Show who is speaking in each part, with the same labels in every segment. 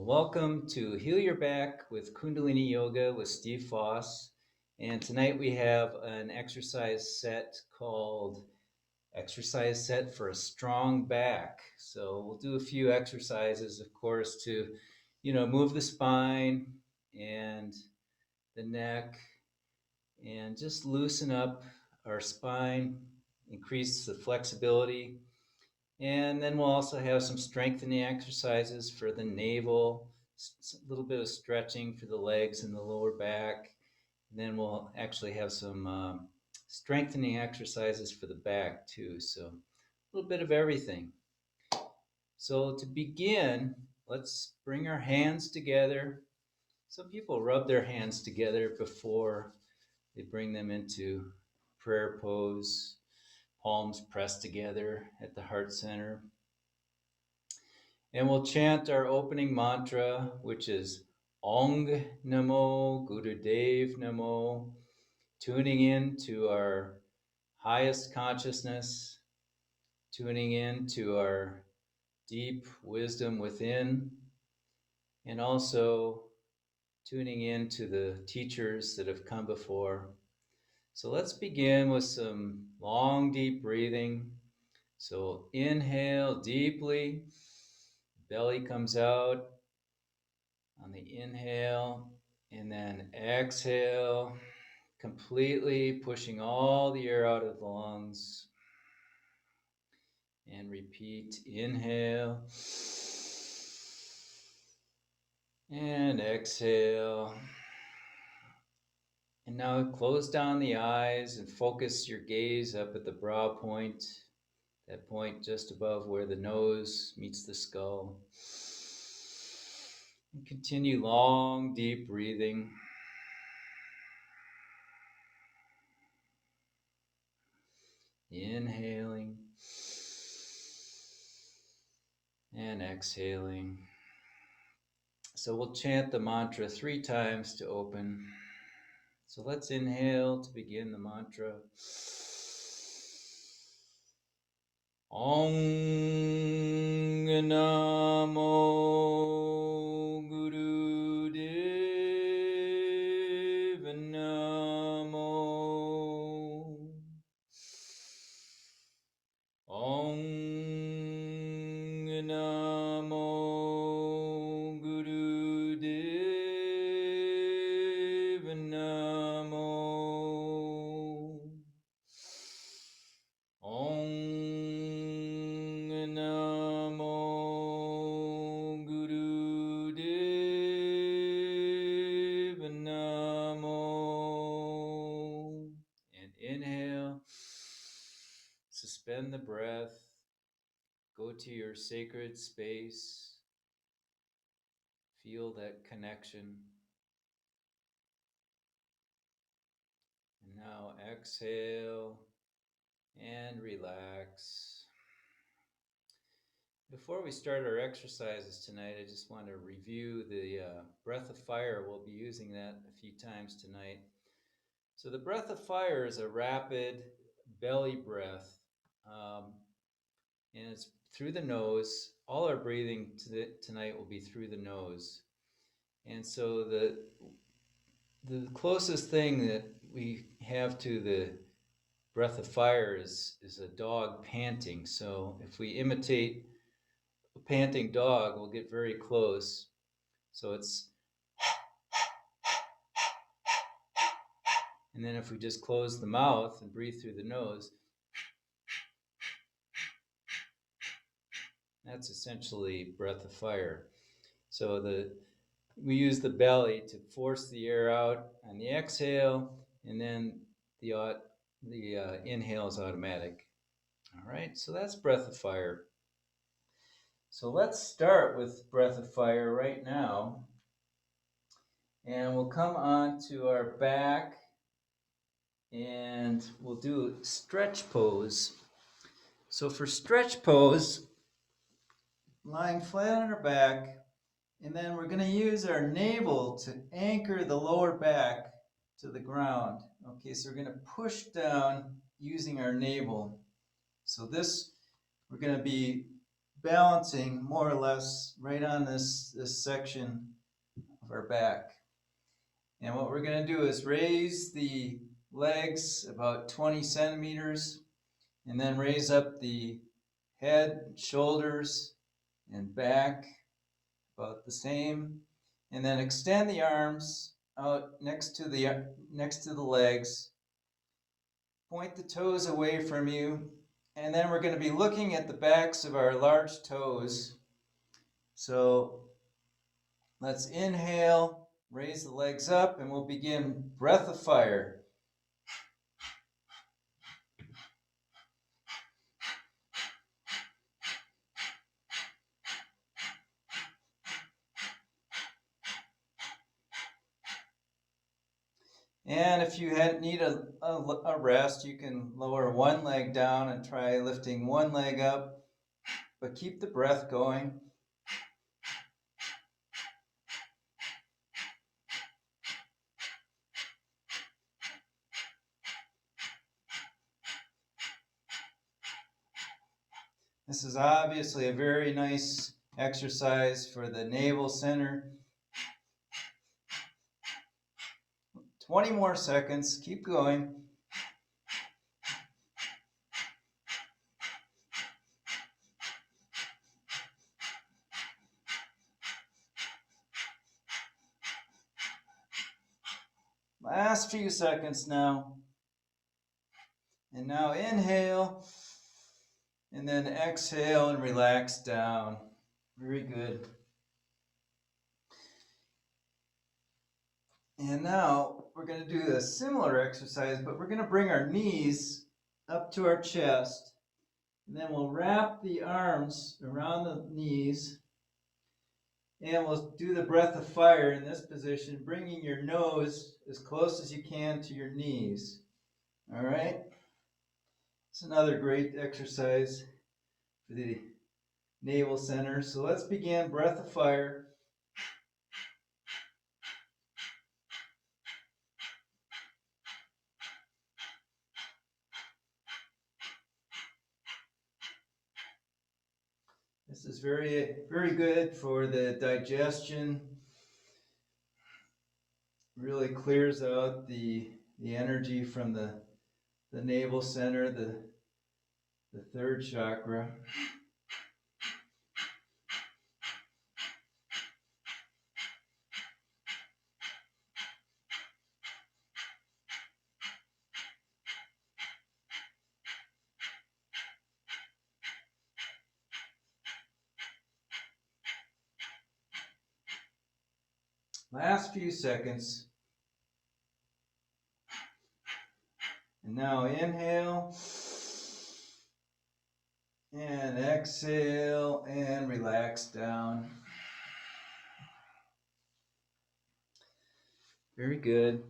Speaker 1: Welcome to Heal Your Back with Kundalini Yoga with Steve Foss. And tonight we have an exercise set called Exercise Set for a Strong Back. So we'll do a few exercises, of course, to, move the spine and the neck and just loosen up our spine, increase the flexibility. And then we'll also have some strengthening exercises for the navel, a little bit of stretching for the legs and the lower back. And then we'll actually have some strengthening exercises for the back too. So a little bit of everything. So to begin, let's bring our hands together. Some people rub their hands together before they bring them into prayer pose, palms pressed together at the heart center. And we'll chant our opening mantra, which is Ong Namo Gurudev Namo, tuning in to our highest consciousness, tuning in to our deep wisdom within, and also tuning in to the teachers that have come before. So let's begin with some long, deep breathing. So inhale deeply, belly comes out on the inhale, and then exhale, completely pushing all the air out of the lungs. And repeat, inhale and exhale. And now close down the eyes and focus your gaze up at the brow point, that point just above where the nose meets the skull. And continue long, deep breathing. Inhaling and exhaling. So we'll chant the mantra 3 times to open. So let's inhale to begin the mantra. Ong Namo Gurudev Namo. Ong Namo Gurudev Namo. Ong Namo Gurudev Namo. And inhale. Suspend the breath. Go to your sacred space. Feel that connection. And now exhale and relax. Before we start our exercises tonight, I just want to review the breath of fire. We'll be using that a few times tonight. So the breath of fire is a rapid belly breath. And it's through the nose. All our breathing tonight will be through the nose. And so the closest thing that we have to the breath of fire is a dog panting. So if we imitate a panting dog, we'll get very close. So it's, and then if we just close the mouth and breathe through the nose, that's essentially breath of fire. So we use the belly to force the air out on the exhale, and then the inhale is automatic. All right, so that's breath of fire. So let's start with breath of fire right now. And we'll come on to our back and we'll do stretch pose. So for stretch pose, lying flat on our back, and then we're going to use our navel to anchor the lower back to the ground. Okay, so we're going to push down using our navel. So this, we're going to be balancing more or less right on this section of our back. And what we're going to do is raise the legs about 20 centimeters and then raise up the head, shoulders, and back about the same. And then extend the arms out next to the legs. Point the toes away from you. And then we're going to be looking at the backs of our large toes. So let's inhale, raise the legs up, and we'll begin breath of fire. And if you need a rest, you can lower one leg down and try lifting one leg up, but keep the breath going. This is obviously a very nice exercise for the navel center. 20 more seconds, keep going. Last few seconds now. And now inhale, and then exhale and relax down. Very good. And now we're going to do a similar exercise, but we're going to bring our knees up to our chest. And then we'll wrap the arms around the knees. And we'll do the breath of fire in this position, bringing your nose as close as you can to your knees. All right? It's another great exercise for the navel center. So let's begin breath of fire. This is very, very good for the digestion. Really clears out the energy from the navel center, the third chakra. Last few seconds. And now inhale. And exhale and relax down. Very good.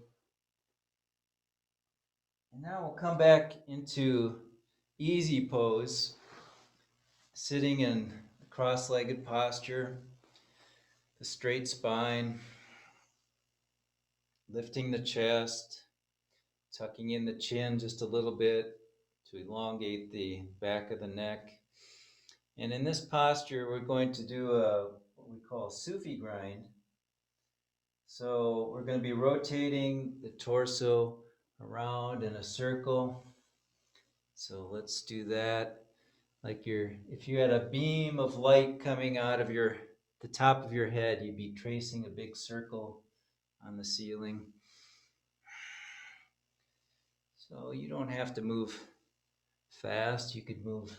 Speaker 1: And now we'll come back into easy pose, sitting in a cross-legged posture, the straight spine, lifting the chest, tucking in the chin just a little bit to elongate the back of the neck. And in this posture, we're going to do what we call Sufi grind. So we're going to be rotating the torso around in a circle. So let's do that. Like if you had a beam of light coming out of the top of your head, you'd be tracing a big circle on the ceiling. So you don't have to move fast. You could move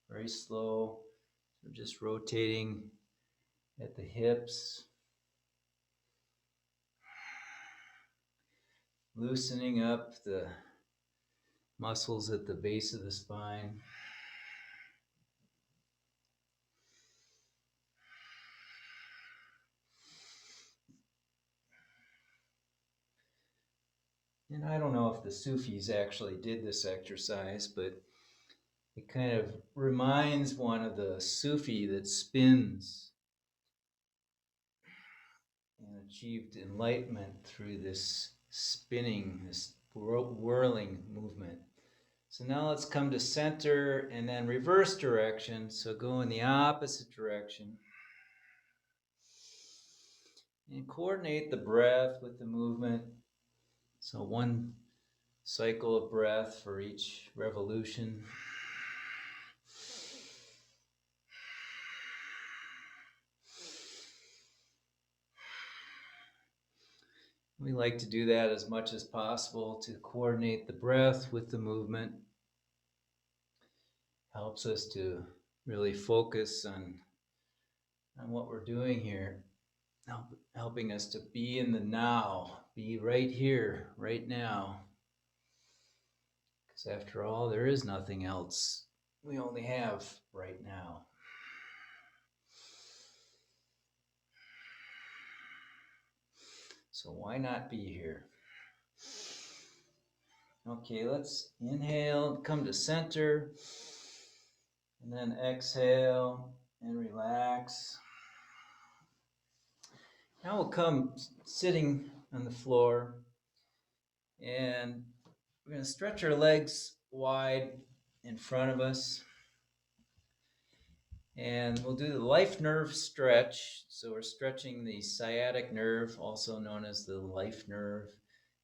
Speaker 1: very slow. We're just rotating at the hips, loosening up the muscles at the base of the spine. And I don't know if the Sufis actually did this exercise, but it kind of reminds one of the Sufi that spins and achieved enlightenment through this spinning, this whirling movement. So now let's come to center and then reverse direction. So go in the opposite direction. And coordinate the breath with the movement. So one cycle of breath for each revolution. We like to do that as much as possible to coordinate the breath with the movement. Helps us to really focus on what we're doing here. Helping us to be in the now, be right here, right now. Because after all, there is nothing else. We only have right now. So why not be here? Okay, let's inhale, come to center, and then exhale and relax. Now we'll come sitting on the floor, and we're going to stretch our legs wide in front of us. And we'll do the life nerve stretch. So we're stretching the sciatic nerve, also known as the life nerve.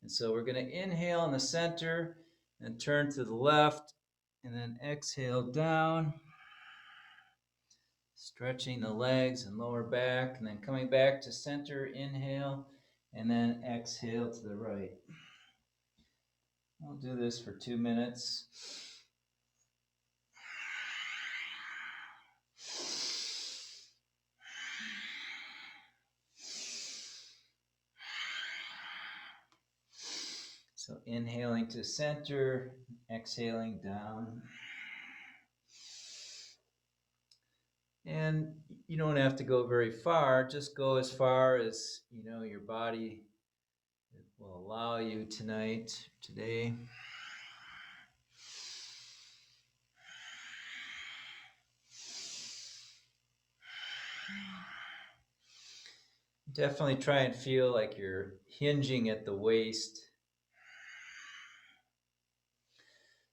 Speaker 1: And so we're going to inhale in the center and turn to the left, and then exhale down, stretching the legs and lower back, and then coming back to center, inhale, and then exhale to the right. We'll do this for 2 minutes. So inhaling to center, exhaling down. And you don't have to go very far, just go as far as your body will allow you today. Definitely try and feel like you're hinging at the waist.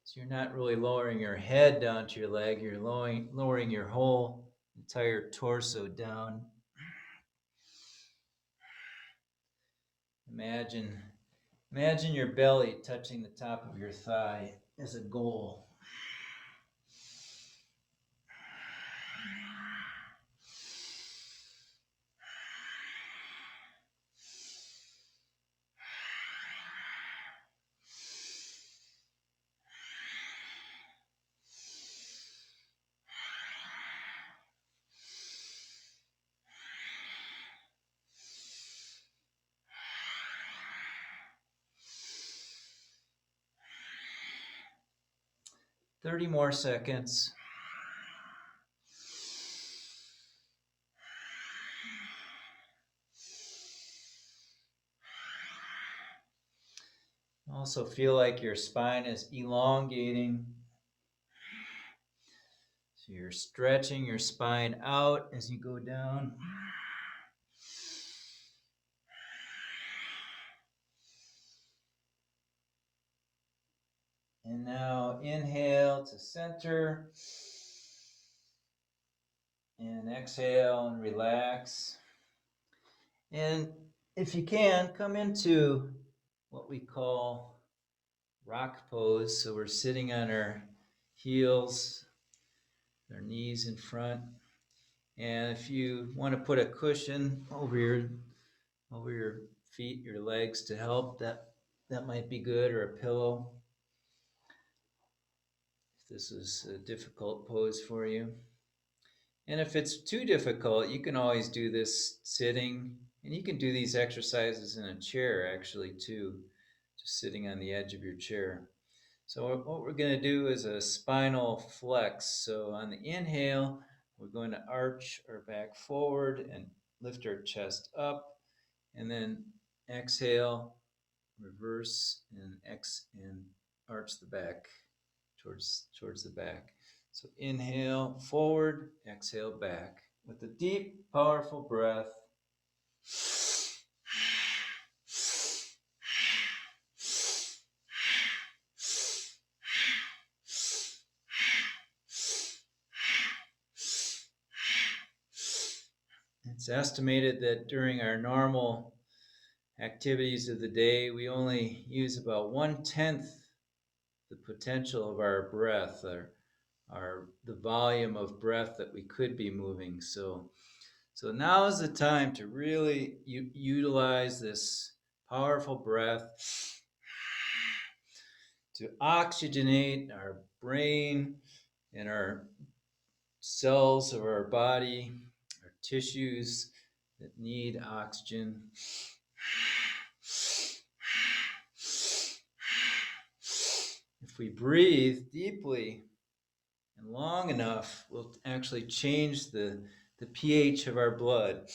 Speaker 1: So you're not really lowering your head down to your leg, you're lowering your whole entire torso down. Imagine your belly touching the top of your thigh as a goal. "30 more seconds. Also feel like your spine is elongating. So you're stretching your spine out as you go down. And now inhale to center. And exhale and relax. And if you can, come into what we call rock pose. So we're sitting on our heels, our knees in front. And if you want to put a cushion over your feet, your legs to help, that might be good, or a pillow, if this is a difficult pose for you. And if it's too difficult, you can always do this sitting, and you can do these exercises in a chair actually too, just sitting on the edge of your chair. So what we're going to do is a spinal flex. So on the inhale, we're going to arch our back forward and lift our chest up, and then exhale, reverse, and arch the back towards the back. So inhale forward, exhale back with a deep, powerful breath. It's estimated that during our normal activities of the day, we only use about 1/10 the potential of our breath, or the volume of breath that we could be moving. So now is the time to really utilize this powerful breath to oxygenate our brain and our cells of our body, our tissues that need oxygen. If we breathe deeply and long enough, we'll actually change the pH of our blood.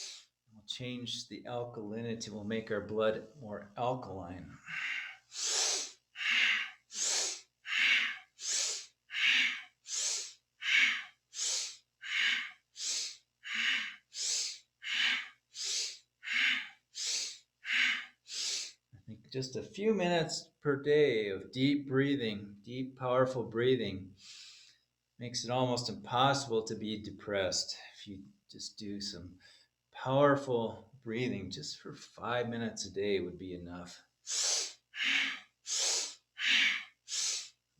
Speaker 1: We'll change the alkalinity. We'll make our blood more alkaline. I think just a few minutes per day of deep breathing, deep, powerful breathing, makes it almost impossible to be depressed. If you just do some powerful breathing just for 5 minutes a day would be enough.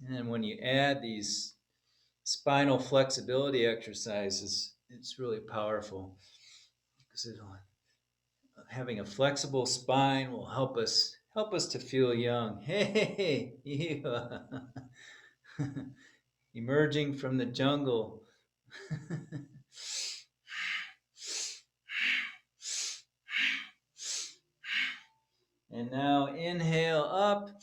Speaker 1: And then when you add these spinal flexibility exercises, it's really powerful because having a flexible spine will help us to feel young. Hey, emerging from the jungle. And now inhale up,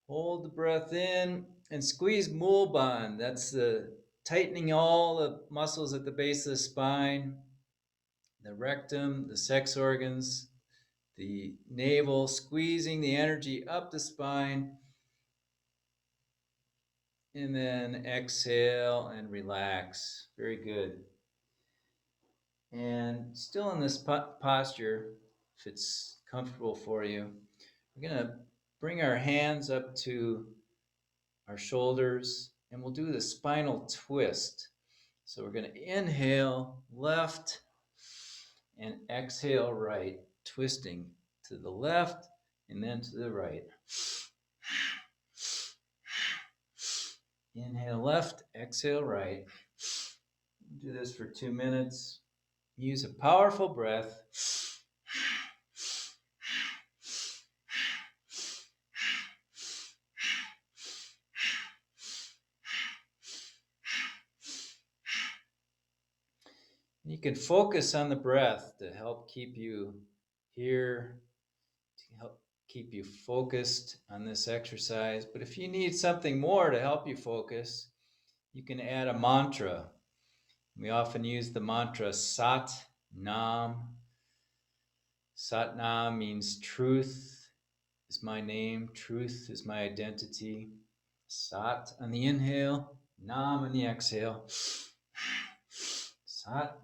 Speaker 1: hold the breath in, and squeeze mulban. That's the tightening all the muscles at the base of the spine, the rectum, the sex organs, the navel, squeezing the energy up the spine. And then exhale and relax. Very good. And still in this posture, if it's comfortable for you, we're going to bring our hands up to our shoulders and we'll do the spinal twist. So we're going to inhale left and exhale right, twisting to the left and then to the right. Inhale left, exhale right. Do this for 2 minutes. Use a powerful breath. You can focus on the breath to help keep you here, to help keep you focused on this exercise. But if you need something more to help you focus, you can add a mantra. We often use the mantra Sat Nam. Sat Nam means truth is my name, truth is my identity. Sat on the inhale, Nam on the exhale. Sat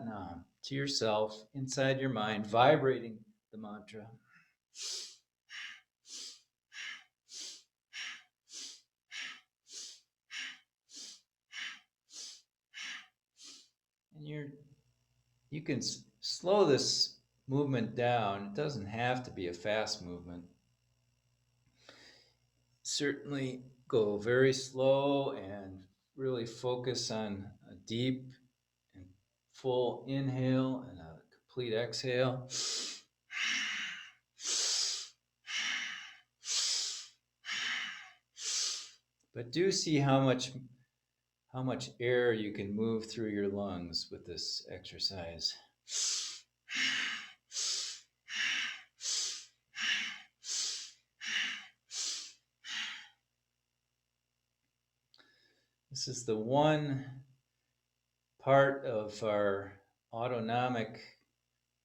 Speaker 1: Nam, to yourself, inside your mind, vibrating the mantra. And you can slow this movement down. It doesn't have to be a fast movement. Certainly go very slow and really focus on a deep and full inhale and a complete exhale. But do see how much air you can move through your lungs with this exercise. This is the one part of our autonomic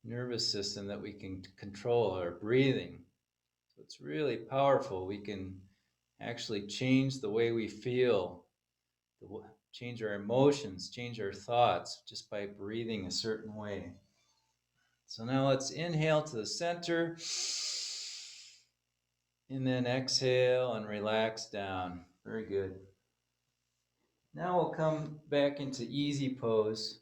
Speaker 1: nervous system that we can control, our breathing. So it's really powerful. We can actually change the way we feel, change our emotions, change our thoughts just by breathing a certain way. So now let's inhale to the center and then exhale and relax down. Very good. Now we'll come back into easy pose.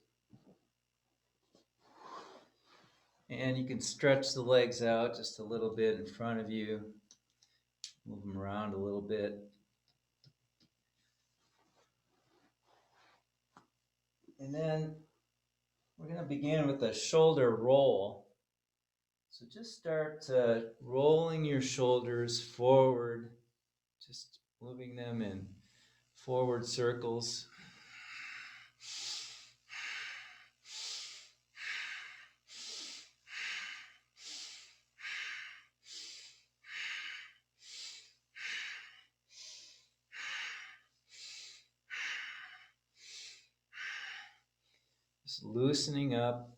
Speaker 1: And you can stretch the legs out just a little bit in front of you. Move them around a little bit. And then we're going to begin with a shoulder roll. So just start rolling your shoulders forward, just moving them in forward circles. Just loosening up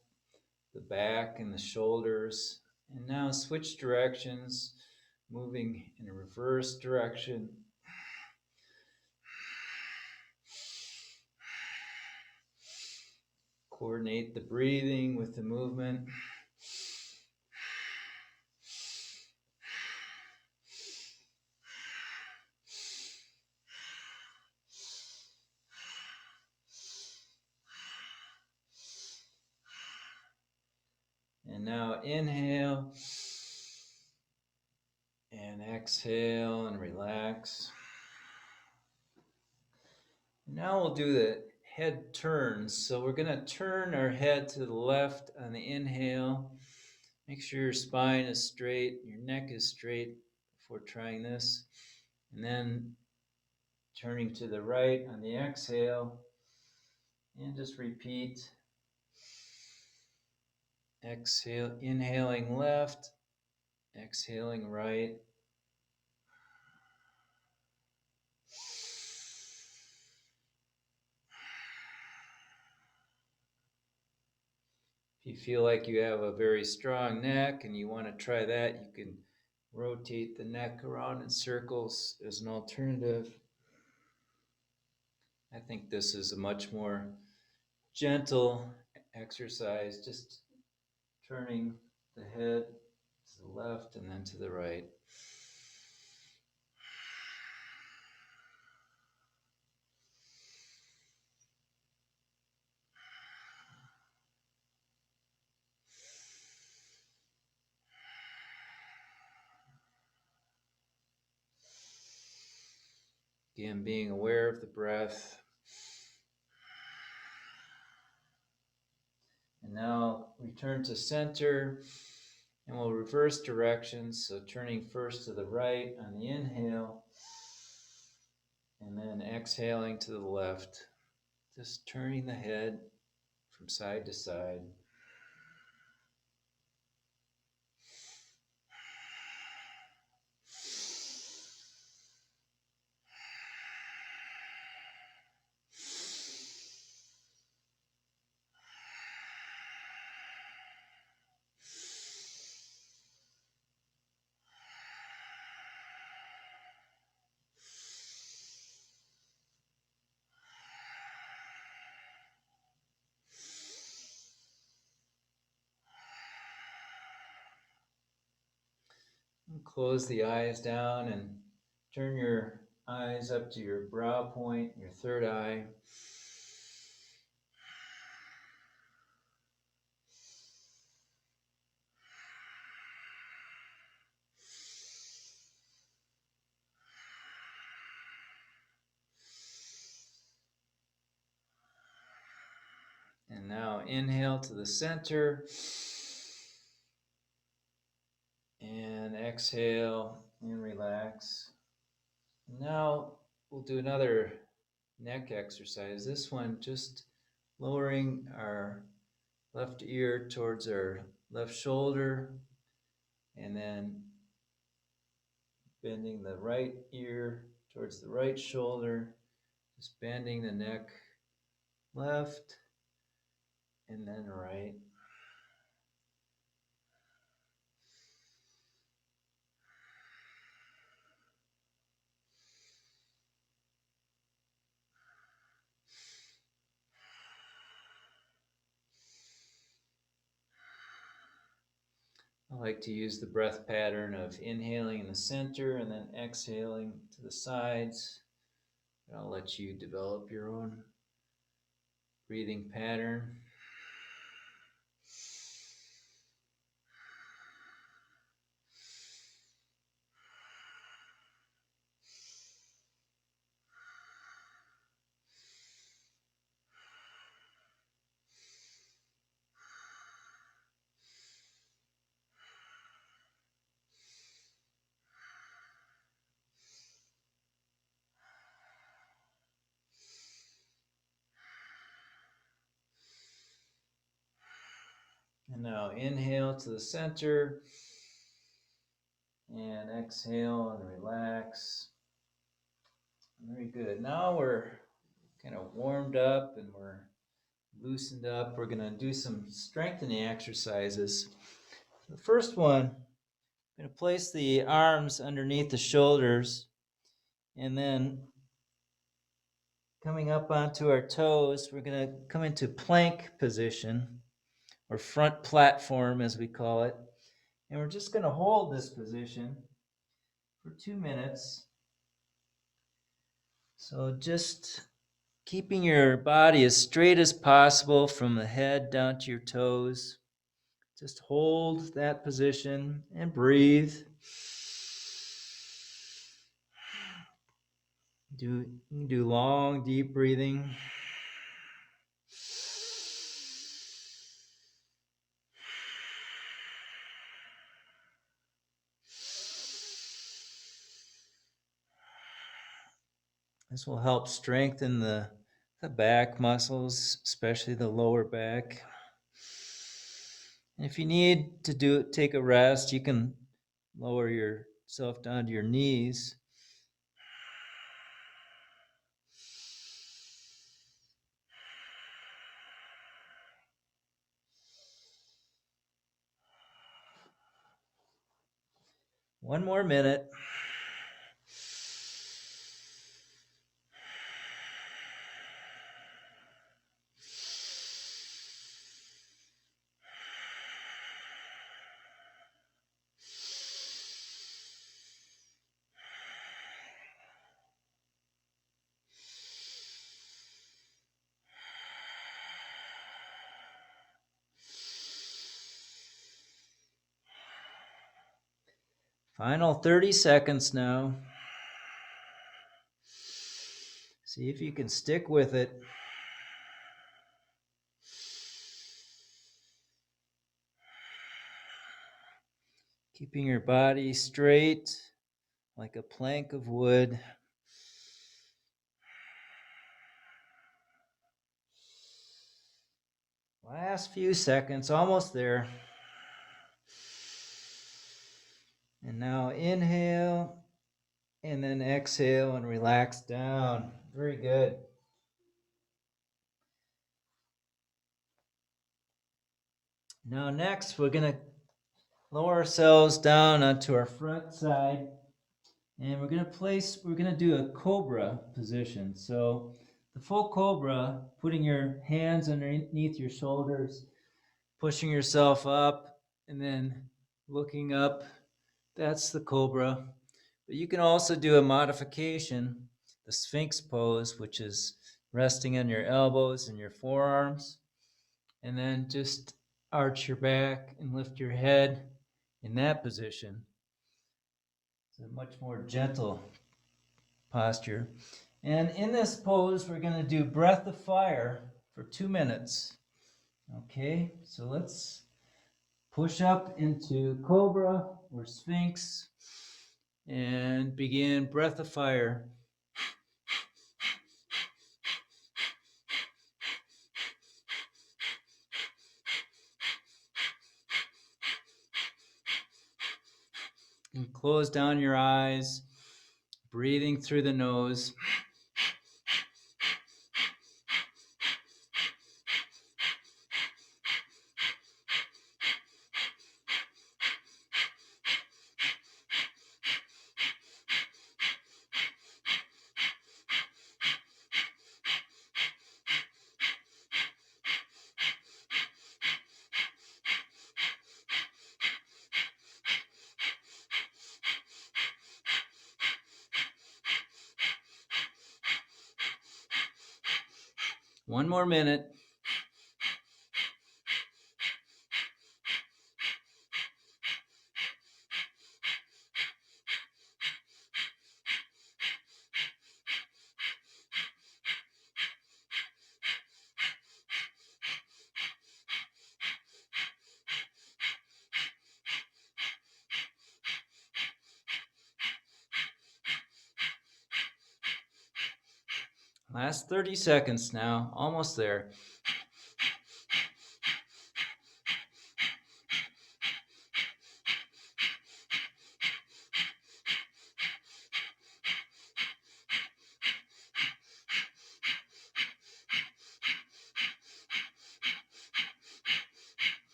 Speaker 1: the back and the shoulders. And now switch directions, moving in a reverse direction. Coordinate the breathing with the movement. And now inhale and exhale and relax. Now we'll do the head turns. So we're going to turn our head to the left on the inhale. Make sure your spine is straight, your neck is straight before trying this. And then turning to the right on the exhale. And just repeat. Exhale, inhaling left, exhaling right. If you feel like you have a very strong neck and you want to try that, you can rotate the neck around in circles as an alternative. I think this is a much more gentle exercise, just turning the head to the left and then to the right. Again, being aware of the breath. And now return to center, and we'll reverse directions. So turning first to the right on the inhale, and then exhaling to the left. Just turning the head from side to side. And close the eyes down and turn your eyes up to your brow point, your third eye. And now inhale to the center. And exhale and relax. Now we'll do another neck exercise. This one just lowering our left ear towards our left shoulder and then bending the right ear towards the right shoulder. Just bending the neck left and then right. I like to use the breath pattern of inhaling in the center and then exhaling to the sides. I'll let you develop your own breathing pattern. And now inhale to the center and exhale and relax. Very good. Now we're kind of warmed up and we're loosened up. We're going to do some strengthening exercises. The first one, I'm going to place the arms underneath the shoulders and then coming up onto our toes, we're going to come into plank position or front platform as we call it. And we're just going to hold this position for 2 minutes. So just keeping your body as straight as possible from the head down to your toes. Just hold that position and breathe. You can do long, deep breathing. This will help strengthen the back muscles, especially the lower back. And if you need to take a rest, you can lower yourself down to your knees. One more minute. Final 30 seconds now. See if you can stick with it. Keeping your body straight like a plank of wood. Last few seconds, almost there. And now inhale and then exhale and relax down. Very good. Now next, we're going to lower ourselves down onto our front side. And we're going to do a cobra position. So the full cobra, putting your hands underneath your shoulders, pushing yourself up, and then looking up. That's the cobra. But you can also do a modification, the Sphinx pose, which is resting on your elbows and your forearms. And then just arch your back and lift your head in that position. It's a much more gentle posture. And in this pose, we're going to do breath of fire for 2 minutes. Okay, so let's push up into Cobra or Sphinx and begin breath of fire. And close down your eyes, breathing through the nose. One more minute. Last 30 seconds now, almost there.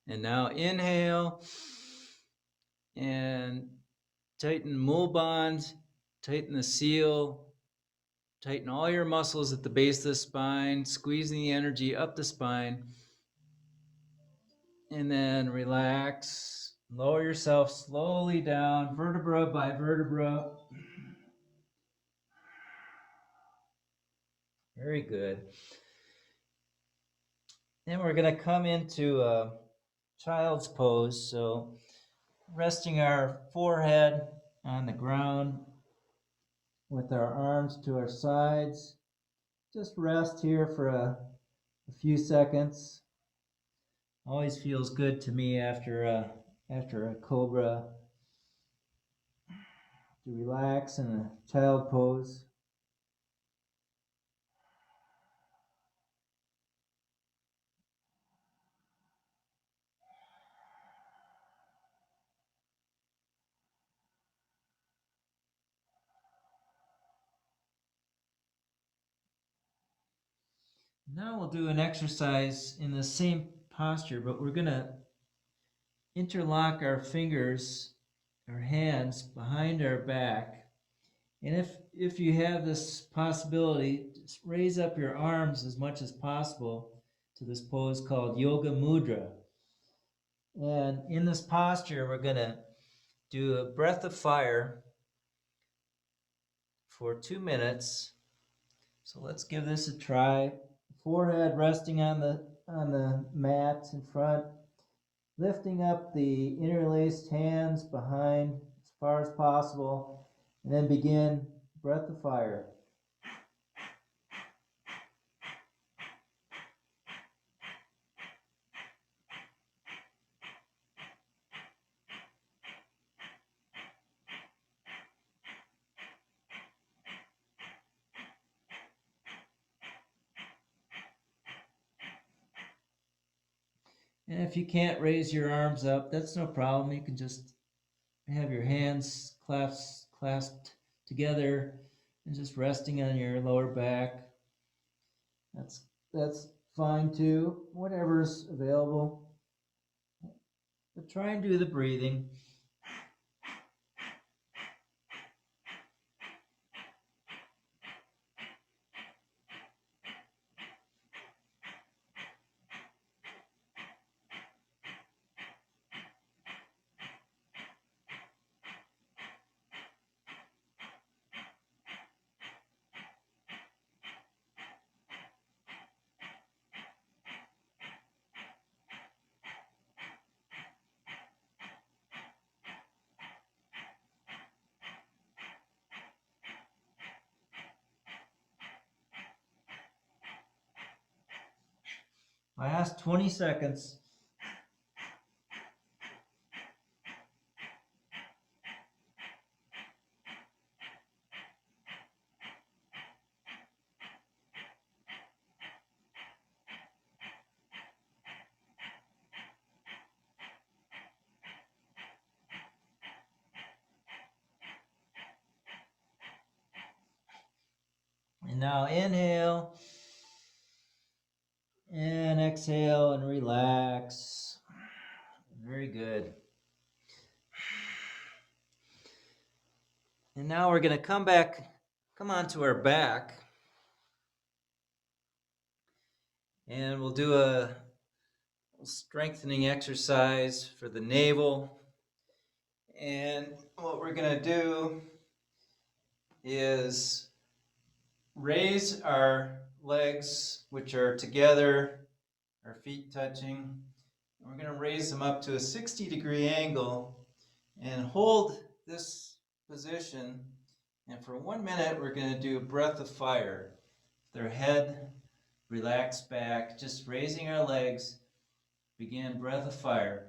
Speaker 1: And now inhale and tighten mul band, tighten the seal, tighten all your muscles at the base of the spine, squeezing the energy up the spine. And then relax. Lower yourself slowly down, vertebra by vertebra. Very good. Then we're going to come into a child's pose. So resting our forehead on the ground with our arms to our sides. Just rest here for a few seconds. Always feels good to me after a cobra to relax in a child pose. Now we'll do an exercise in the same posture, but we're going to interlock our fingers, our hands behind our back. And if you have this possibility, just raise up your arms as much as possible to this pose called Yoga Mudra. And in this posture, we're going to do a breath of fire for 2 minutes. So let's give this a try. Forehead resting on the mat in front, lifting up the interlaced hands behind as far as possible, and then begin breath of fire. And if you can't raise your arms up, that's no problem. You can just have your hands clasped together and just resting on your lower back. That's fine too, whatever's available. But try and do the breathing. Last 20 seconds. And now inhale and exhale and relax. Very good. And now we're going to come onto our back, and we'll do a strengthening exercise for the navel. And what we're going to do is raise our legs, which are together, our feet touching. And we're going to raise them up to a 60-degree angle and hold this position. And for 1 minute, we're going to do a breath of fire. Their head relaxed back, just raising our legs. Begin breath of fire.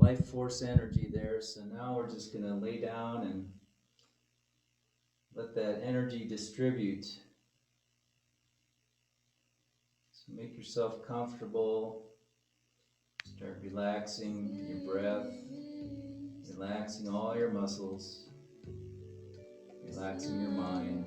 Speaker 1: life force energy there. So now we're just going to lay down and let that energy distribute. So make yourself comfortable. Start relaxing your breath, relaxing all your muscles, relaxing your mind.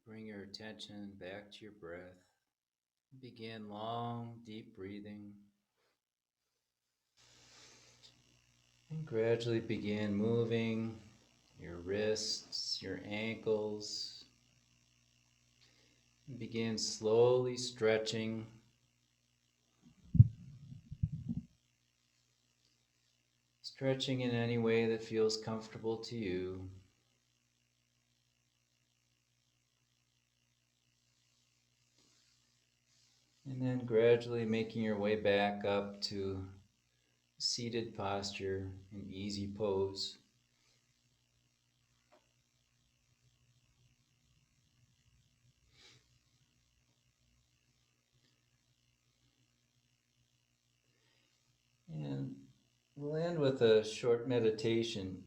Speaker 1: Bring your attention back to your breath. Begin long, deep breathing. And gradually begin moving your wrists, your ankles. And begin slowly stretching. Stretching in any way that feels comfortable to you. And then gradually making your way back up to seated posture, an easy pose. And we'll end with a short meditation.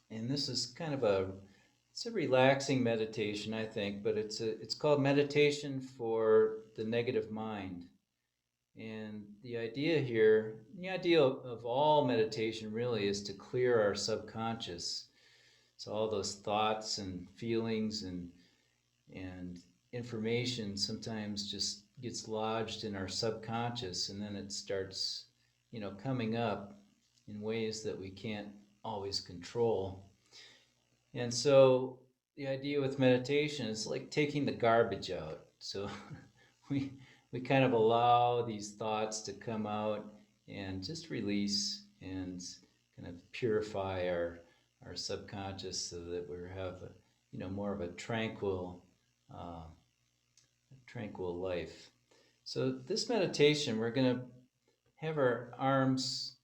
Speaker 1: And this is kind of a It's a relaxing meditation, I think, but it's called meditation for the negative mind. And the idea here, the idea of all meditation really is to clear our subconscious. So all those thoughts and feelings and information sometimes just gets lodged in our subconscious, and then it starts, coming up in ways that we can't always control. And so the idea with meditation is like taking the garbage out. So we we kind of allow these thoughts to come out and just release and kind of purify our subconscious so that we have more of a tranquil life. So this meditation, we're going to have our arms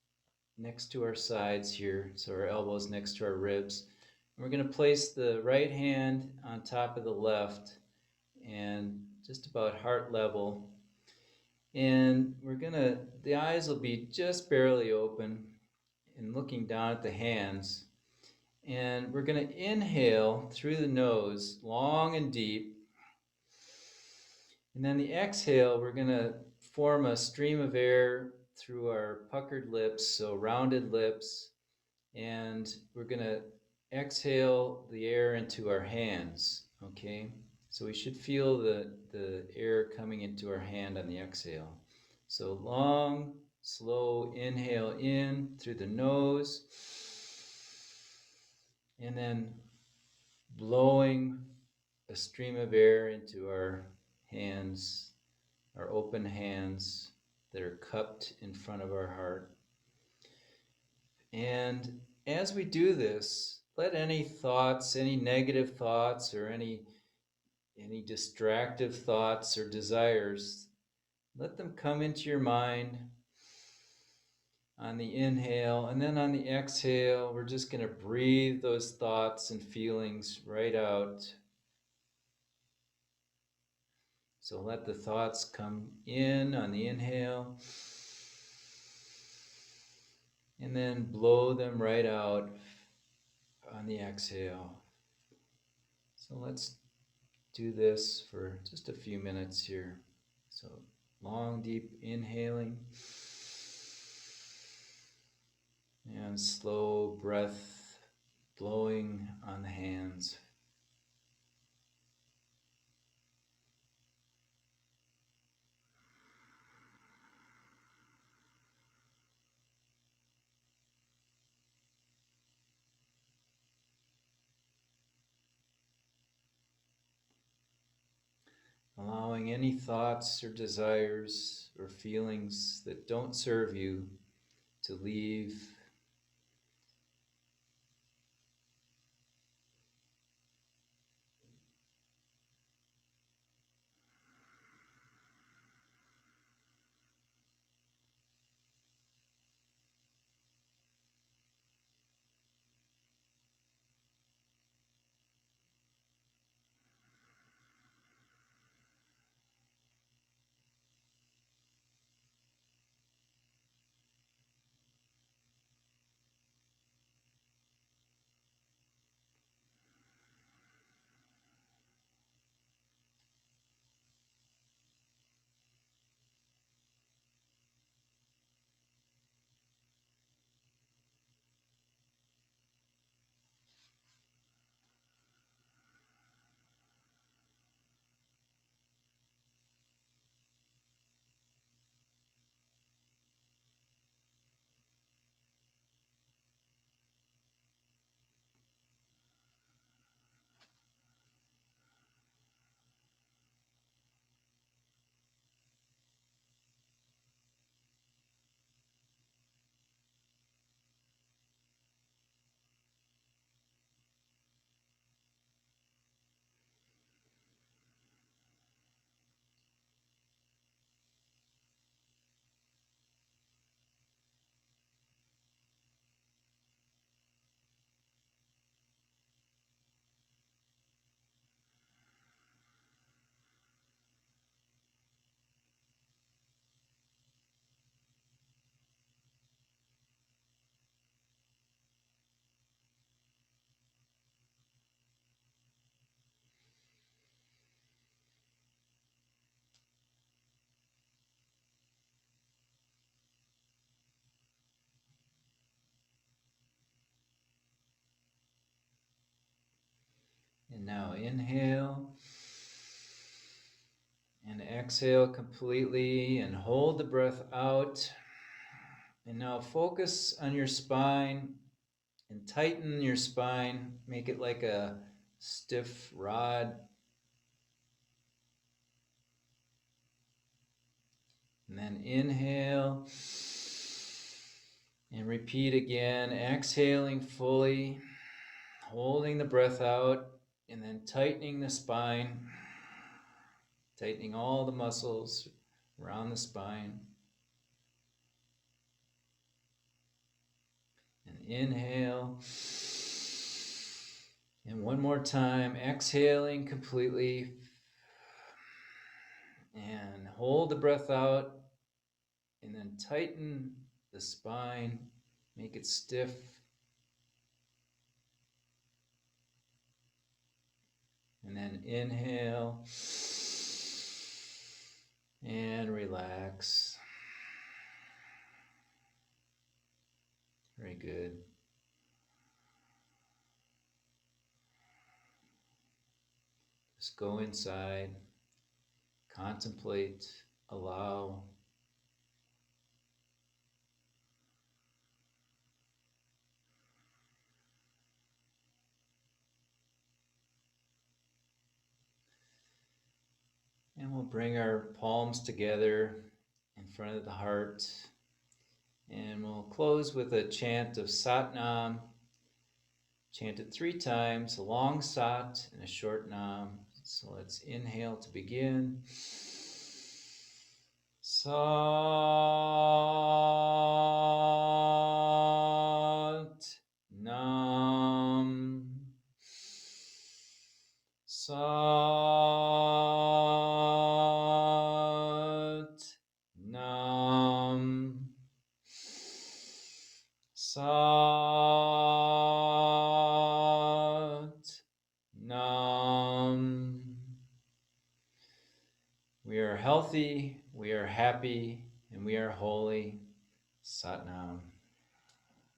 Speaker 1: next to our sides here, so our elbows next to our ribs. We're going to place the right hand on top of the left and just about heart level. And the eyes will be just barely open and looking down at the hands. And we're going to inhale through the nose, long and deep. And then the exhale, we're going to form a stream of air through our puckered lips, so rounded lips. And we're going to exhale the air into our hands, okay? So we should feel the air coming into our hand on the exhale. So long, slow inhale in through the nose, and then blowing a stream of air into our hands, our open hands that are cupped in front of our heart. And as we do this, let any thoughts, any negative thoughts, or any distractive thoughts or desires, let them come into your mind on the inhale, and then on the exhale, we're just going to breathe those thoughts and feelings right out. So let the thoughts come in on the inhale, and then blow them right out on the exhale. So let's do this for just a few minutes here. So long, deep inhaling and slow breath blowing on the hands. Allowing any thoughts or desires or feelings that don't serve you to leave. And now inhale and exhale completely and hold the breath out. And now focus on your spine and tighten your spine. Make it like a stiff rod. And then inhale and repeat again, exhaling fully, holding the breath out, and then tightening the spine, tightening all the muscles around the spine. And inhale. And one more time, exhaling completely. And hold the breath out. And then tighten the spine. Make it stiff. And then inhale. And relax. Very good. Just go inside, contemplate, allow. And we'll bring our palms together in front of the heart. And we'll close with a chant of Sat Nam. Chant it 3 times, a long Sat and a short Nam. So let's inhale to begin. Sat Nam. Sat Nam. Sat Nam. We are healthy, we are happy, and we are holy. Sat Nam.